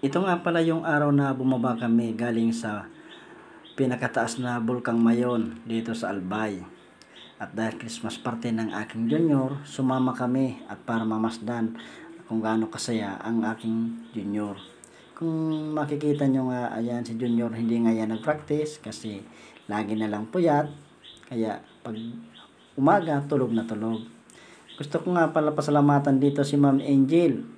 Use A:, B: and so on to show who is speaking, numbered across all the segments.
A: Ito nga pala yung araw na bumaba kami galing sa pinakataas na Bulkang Mayon dito sa Albay. At dahil Christmas party ng aking junior, sumama kami at para mamasdan kung gaano kasaya ang aking junior. Kung makikita nyo nga, ayan si junior hindi nga yan nag-practice kasi lagi na lang puyat. Kaya pag umaga, tulog na tulog. Gusto ko nga pala pasalamatan dito si Ma'am Angel.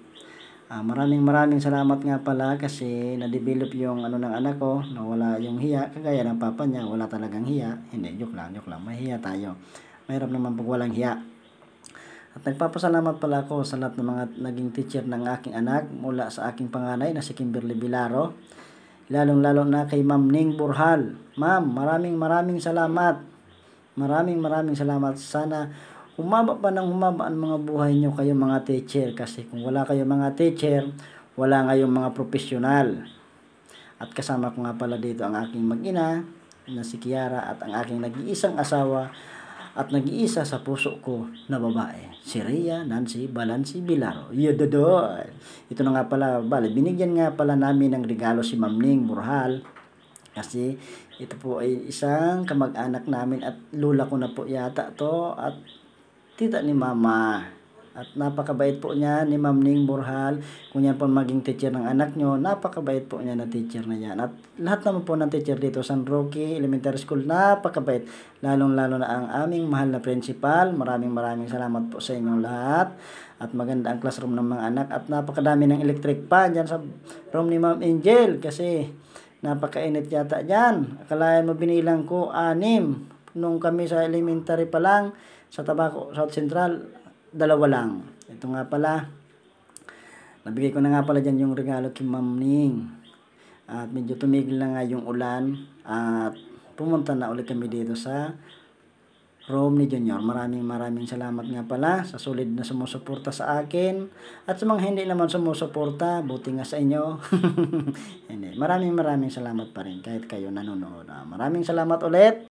A: Maraming salamat nga pala kasi na-develop yung ano ng anak ko, na wala yung hiya, kagaya ng papa niya, wala talagang hiya. Hindi, joke lang, mahiya tayo. Mahirap naman pag walang hiya. At nagpapasalamat pala ako sa lahat ng mga naging teacher ng aking anak, mula sa aking panganay na si Kimberly Bilaro, lalong-lalo na kay Ma'am Ning Burhal. Ma'am, maraming salamat. Maraming salamat. Sana humaba pa ng humaba ang mga buhay nyo kayo mga teacher, kasi kung wala kayo mga teacher, wala ngayong mga profesional. At kasama ko nga pala dito ang aking mag-ina na si Kiara at ang aking nag-iisang asawa at nag-iisa sa puso ko na babae, si Rhea Nancy Balanci Bilaro. Yododoy! Ito na nga pala, binigyan nga pala namin ng regalo si Ma'am Ning Burhal kasi ito po ay isang kamag-anak namin at lula ko na po yata to at tita ni mama. At napakabait po niya ni Ma'am Ning Burhal. Kung yan po maging teacher ng anak nyo, napakabait po niya na teacher na yan. At lahat naman po ng teacher dito, San Roque Elementary School, napakabait. Lalong-lalo na ang aming mahal na principal. Maraming salamat po sa inyong lahat. At maganda ang classroom ng mga anak. At napakadami ng electric pa dyan sa room ni Ma'am Angel. Kasi napakainit yata dyan. Akalain mo binilang ko 6 nung kami sa elementary pa lang. Sa Tabaco, South Central, 2 lang. Ito nga pala, nabigay ko na nga pala dyan yung regalo kay Ma'am Ning. At medyo tumigil na nga yung ulan. At pumunta na ulit kami dito sa room ni Junior. Maraming salamat nga pala sa solid na sumusuporta sa akin. At sa mga hindi naman sumusuporta, buti nga sa inyo. Hindi. Maraming salamat pa rin kahit kayo nanonood. Maraming salamat ulit.